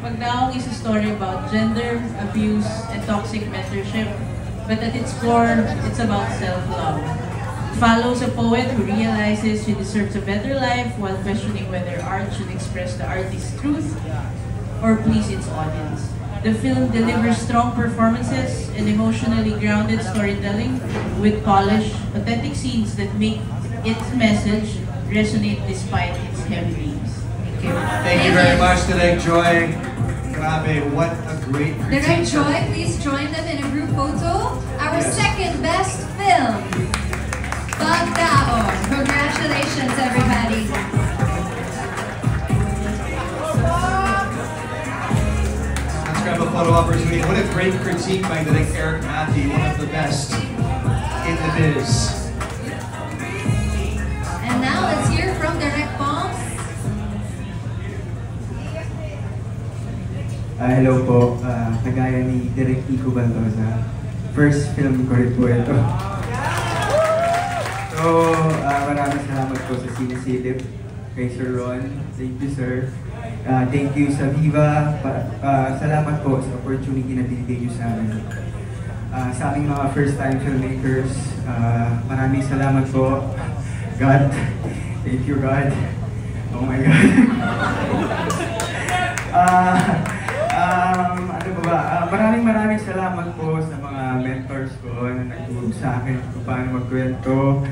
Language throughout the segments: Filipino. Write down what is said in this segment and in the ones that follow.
Pagdaong is a story about gender, abuse, and toxic mentorship, but at its core, it's about self-love. It follows a poet who realizes she deserves a better life while questioning whether art should express the artist's truth or please its audience. The film delivers strong performances and emotionally grounded storytelling with polished, authentic scenes that make its message resonate despite its heavy themes. Thank you. Thank you very much, Direk Joy. Grabe, what a great critique. Direk Joy, please join them in a group photo. Our second best film, Pagdaong. Congratulations, everybody. Let's grab a photo opportunity. What a great critique by Direk Eric Matthew, one of the best in the biz. And now let's hear from Direk Poms. Hello po, kagaya ni Direk Kiko Baldoza. First film ko rin po ito. So, maraming salamat po sa Sinisilip, kay Sir Ron. Thank you, sir. Thank you sa Viva. Salamat po sa opportunity na binigay niyo sa amin. Sa aming mga first-time filmmakers, maraming salamat po. God, thank you, God. Oh my God. Ano ba? Maraming salamat po sa mga mentors ko na nagtulong sa akin kung paano magkwento.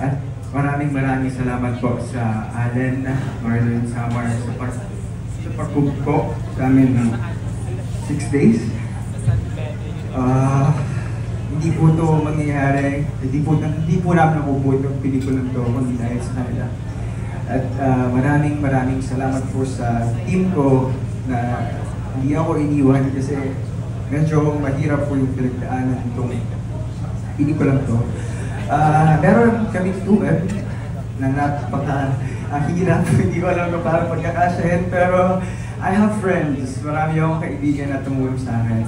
At maraming salamat po sa Allen, Marlon, Samar, sa pag-cook po sa amin ng 6 days. Hindi po ito mangyayari, hindi po namin nakubuo itong pelikulang ito kundi dahil sa kanila. At maraming salamat po sa team ko na hindi ako iniwan kasi medyo mahirap po yung pinagdaanan itong pelikulang ito. Meron kami tuwag na napaka-hirap, hindi ko alam kung paano pagkakasyahin, pero I have friends, marami akong kaibigan na tumulong sa akin.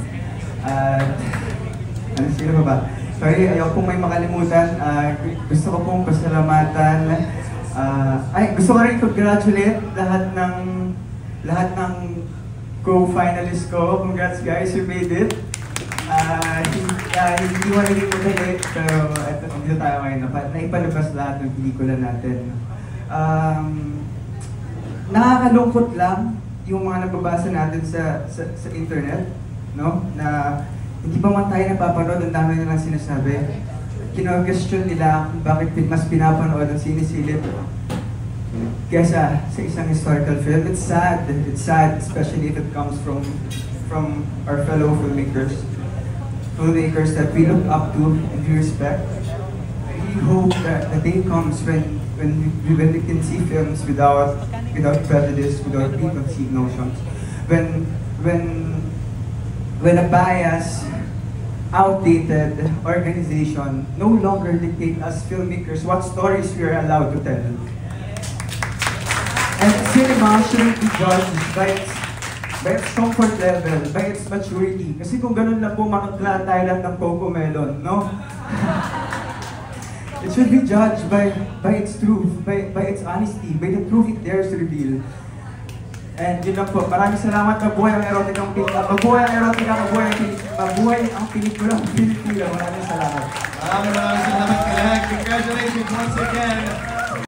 Sino ba? Sorry, ayaw pong may makalimutan. Gusto ko pong pasalamatan. Gusto ko rin congratulate lahat ng co-finalists ko. Congrats guys, you made it. Hindi mo naging madali, pero dito tayo ngayon. Naipalabas lahat ng pelikula natin. Nakakalungkot lang yung mga nababasa natin sa internet, no? Na hindi pa man tayo napapanood, ang dami nilang sinasabi. Kino-question nila bakit mas pinapanood ang Sinisilip kesa sa isang historical film. It's sad, especially if it comes from our fellow filmmakers that we look up to and we respect. We hope that the day comes when we can see films without prejudice, without preconceived notions. When a biased, outdated organization no longer dictate us filmmakers what stories we are allowed to tell. And cinema shouldn't be judged by its comfort level, by its maturity. Kasi kung ganun lang po, manutlaan tayo lang ng Coco Melon, no? It should be judged by its truth, by its honesty, by the truth it dares to reveal. And yun lang po, maraming salamat. Mabuhay ang erotikang pelikula. Mabuhay ang pelikulang Pilipino. Maraming salamat. Maraming salamat, Direk. Congratulations once again.